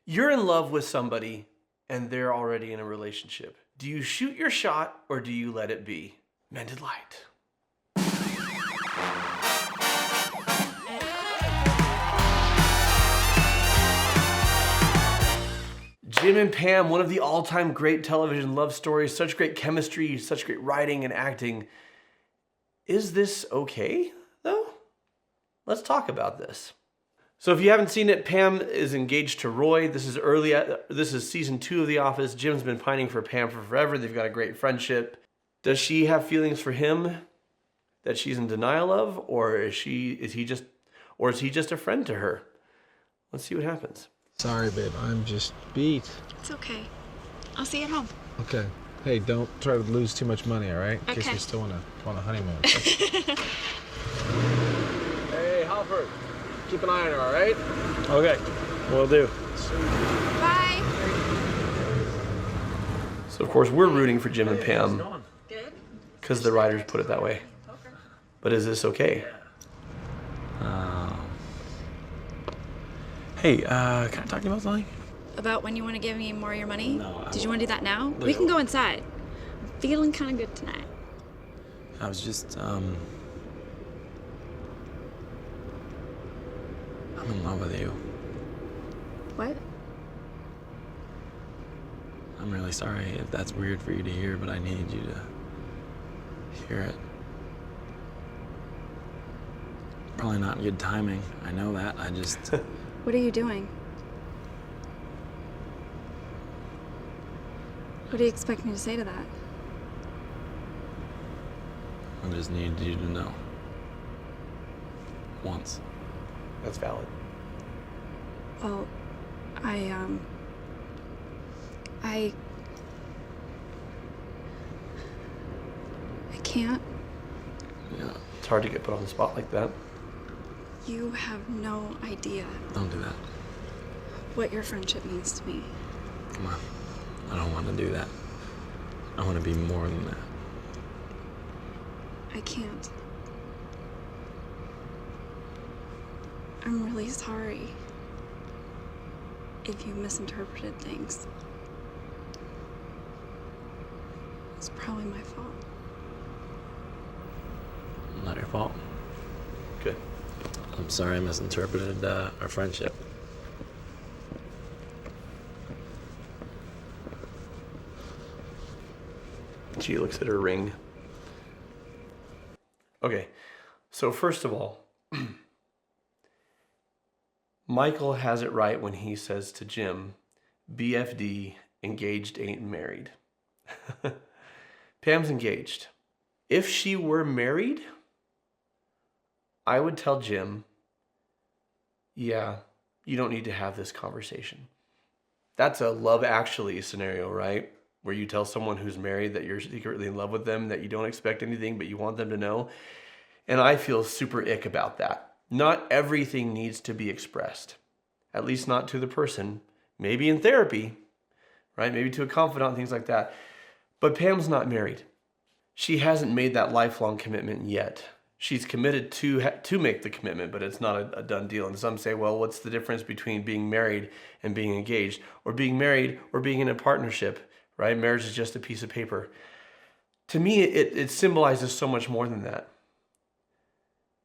You're in love with somebody and they're already in a relationship. Do you shoot your shot or do you let it be? Mended Light. Jim and Pam, one of the all-time great television love stories, such great chemistry, such great writing and acting. Is this okay, though? Let's talk about this. So if you haven't seen it, Pam is engaged to Roy. This is season 2 of The Office. Jim's been pining for Pam for forever. They've got a great friendship. Does she have feelings for him that she's in denial of, or is he just a friend to her? Let's see what happens. Sorry, babe. I'm just beat. It's okay. I'll see you at home. Okay. Hey, don't try to lose too much money, all right? In Okay. case we still want a honeymoon. Hey, Halford. Keep an eye on her, all right? Okay, will do. Bye. So of course we're rooting for Jim and Pam Good. because the writers put it that way. But is this okay? Hey, can I talk to you about something? About when you want to give me more of your money? No, Did you want to do that now? No. We can go inside. I'm feeling kind of good tonight. I was just, I'm in love with you. What? I'm really sorry if that's weird for you to hear, but I needed you to hear it. Probably not good timing. I know that. I just... What are you doing? What do you expect me to say to that? I just needed you to know. Once. That's valid. Well, I can't. Yeah, It's hard to get put on the spot like that. You have no idea don't do that. what your friendship means to me. Come on. I don't want to do that. I want to be more than that. I can't. I'm really sorry if you misinterpreted things. It's probably my fault. Not your fault. Good. I'm sorry I misinterpreted our friendship. She looks at her ring. Okay, so first of all, Michael has it right when he says to Jim, BFD, engaged ain't married. Pam's engaged. If she were married, I would tell Jim, yeah, you don't need to have this conversation. That's a Love Actually scenario, right? Where you tell someone who's married that you're secretly in love with them, that you don't expect anything, but you want them to know. And I feel super ick about that. Not everything needs to be expressed, at least not to the person. Maybe in therapy, right? Maybe to a confidant, things like that. But Pam's not married. She hasn't made that lifelong commitment yet. She's committed to make the commitment, but it's not a done deal. And some say, well, what's the difference between being married and being engaged, or being married or being in a partnership, right? Marriage is just a piece of paper. To me, it symbolizes so much more than that.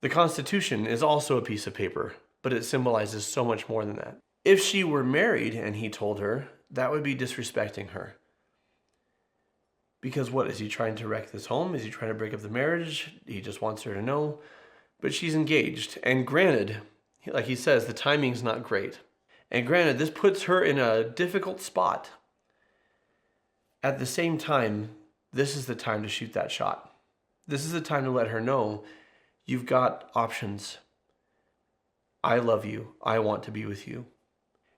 The Constitution is also a piece of paper, but it symbolizes so much more than that. If she were married and he told her, that would be disrespecting her. Because what, is he trying to wreck this home? Is he trying to break up the marriage? He just wants her to know. But she's engaged. And granted, like he says, the timing's not great. And granted, this puts her in a difficult spot. At the same time, this is the time to shoot that shot. This is the time to let her know you've got options. I love you. I want to be with you.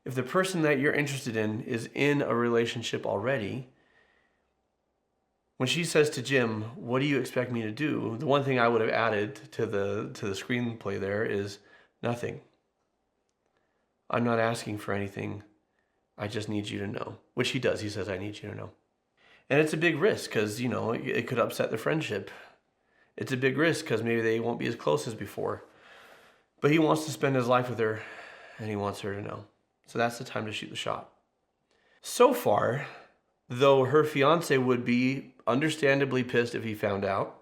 If the person that you're interested in is in a relationship already, when she says to Jim, what do you expect me to do? The one thing I would have added to the screenplay there is nothing. I'm not asking for anything. I just need you to know. Which he does. He says, I need you to know. And it's a big risk because, you know, it could upset the friendship. It's a big risk because maybe they won't be as close as before. But he wants to spend his life with her, and he wants her to know. So that's the time to shoot the shot. So far, though her fiance would be understandably pissed if he found out,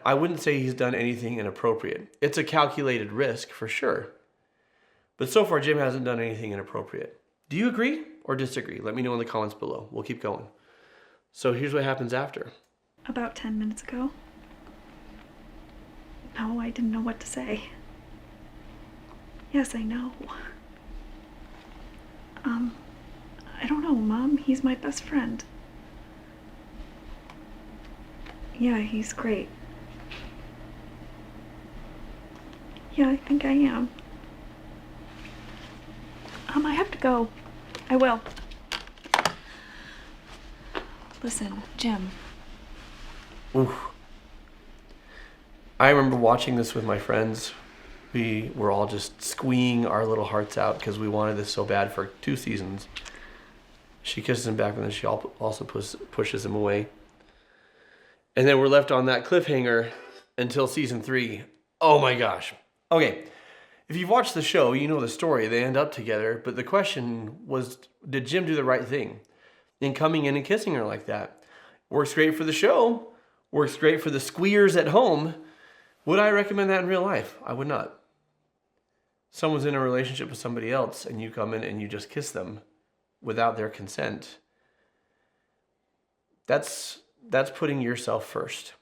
I wouldn't say he's done anything inappropriate. It's a calculated risk for sure. But so far, Jim hasn't done anything inappropriate. Do you agree or disagree? Let me know in the comments below. We'll keep going. So here's what happens after. About 10 minutes ago. No, I didn't know what to say. Yes, I know. I don't know, Mom. He's my best friend. Yeah, he's great. Yeah, I think I am. I have to go. I will. Listen, Jim. Oof. I remember watching this with my friends. We were all just squeeing our little hearts out because we wanted this so bad for 2 seasons. She kisses him back and then she also pushes him away. And then we're left on that cliffhanger until season 3. Oh my gosh. Okay, if you've watched the show, you know the story. They end up together, but the question was, did Jim do the right thing in coming in and kissing her like that? Works great for the show. Works great for the squeers at home. Would I recommend that in real life? I would not. Someone's in a relationship with somebody else and you come in and you just kiss them without their consent. That's putting yourself first.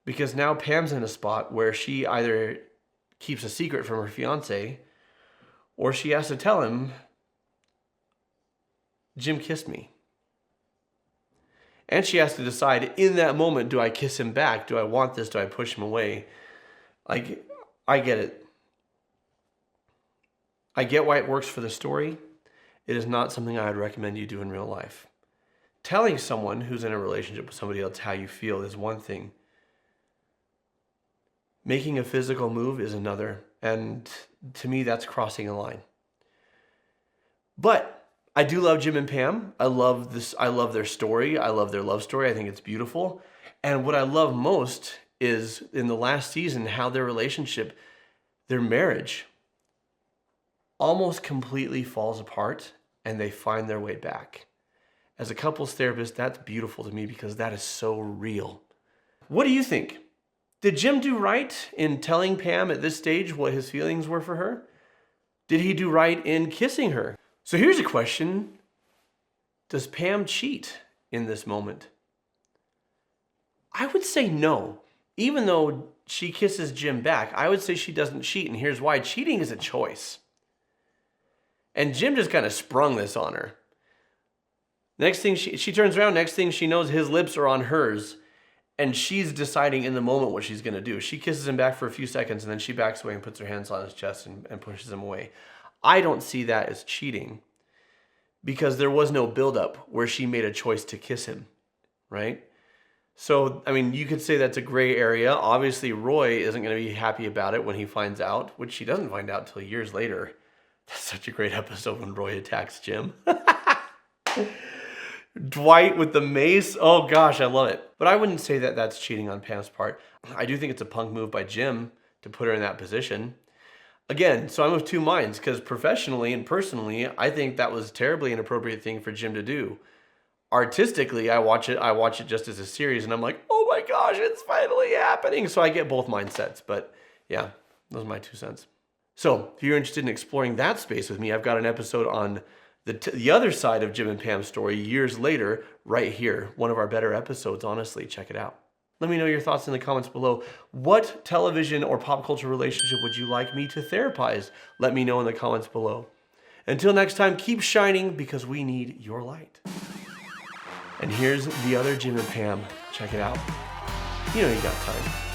Because now Pam's in a spot where she either keeps a secret from her fiance or she has to tell him, Jim kissed me. And she has to decide in that moment, do I kiss him back? Do I want this? Do I push him away? Like, I get it. I get why it works for the story. It is not something I would recommend you do in real life. Telling someone who's in a relationship with somebody else how you feel is one thing. Making a physical move is another. And to me, that's crossing a line. But I do love Jim and Pam. I love this. I love their story. I love their love story. I think it's beautiful. And what I love most is in the last season, how their relationship, their marriage, almost completely falls apart and they find their way back. As a couples therapist, that's beautiful to me because that is so real. What do you think? Did Jim do right in telling Pam at this stage what his feelings were for her? Did he do right in kissing her? So here's a question. Does Pam cheat in this moment? I would say no. Even though she kisses Jim back, I would say she doesn't cheat. And here's why. Cheating is a choice. And Jim just kind of sprung this on her. Next thing she turns around, next thing she knows, his lips are on hers. And she's deciding in the moment what she's going to do. She kisses him back for a few seconds and then she backs away and puts her hands on his chest and pushes him away. I don't see that as cheating because there was no buildup where she made a choice to kiss him, right? So, I mean, you could say that's a gray area. Obviously, Roy isn't going to be happy about it when he finds out, which he doesn't find out till years later. That's such a great episode when Roy attacks Jim. Dwight with the mace. Oh gosh, I love it. But I wouldn't say that that's cheating on Pam's part. I do think it's a punk move by Jim to put her in that position. Again, so I'm of two minds because professionally and personally, I think that was a terribly inappropriate thing for Jim to do. Artistically, I watch it just as a series and I'm like, oh my gosh, it's finally happening. So I get both mindsets. But yeah, those are my 2 cents. So if you're interested in exploring that space with me, I've got an episode on the other side of Jim and Pam's story years later, right here. One of our better episodes, honestly. Check it out. Let me know your thoughts in the comments below. What television or pop culture relationship would you like me to therapize? Let me know in the comments below. Until next time, keep shining because we need your light. And here's the other Jim and Pam. Check it out. You know you got time.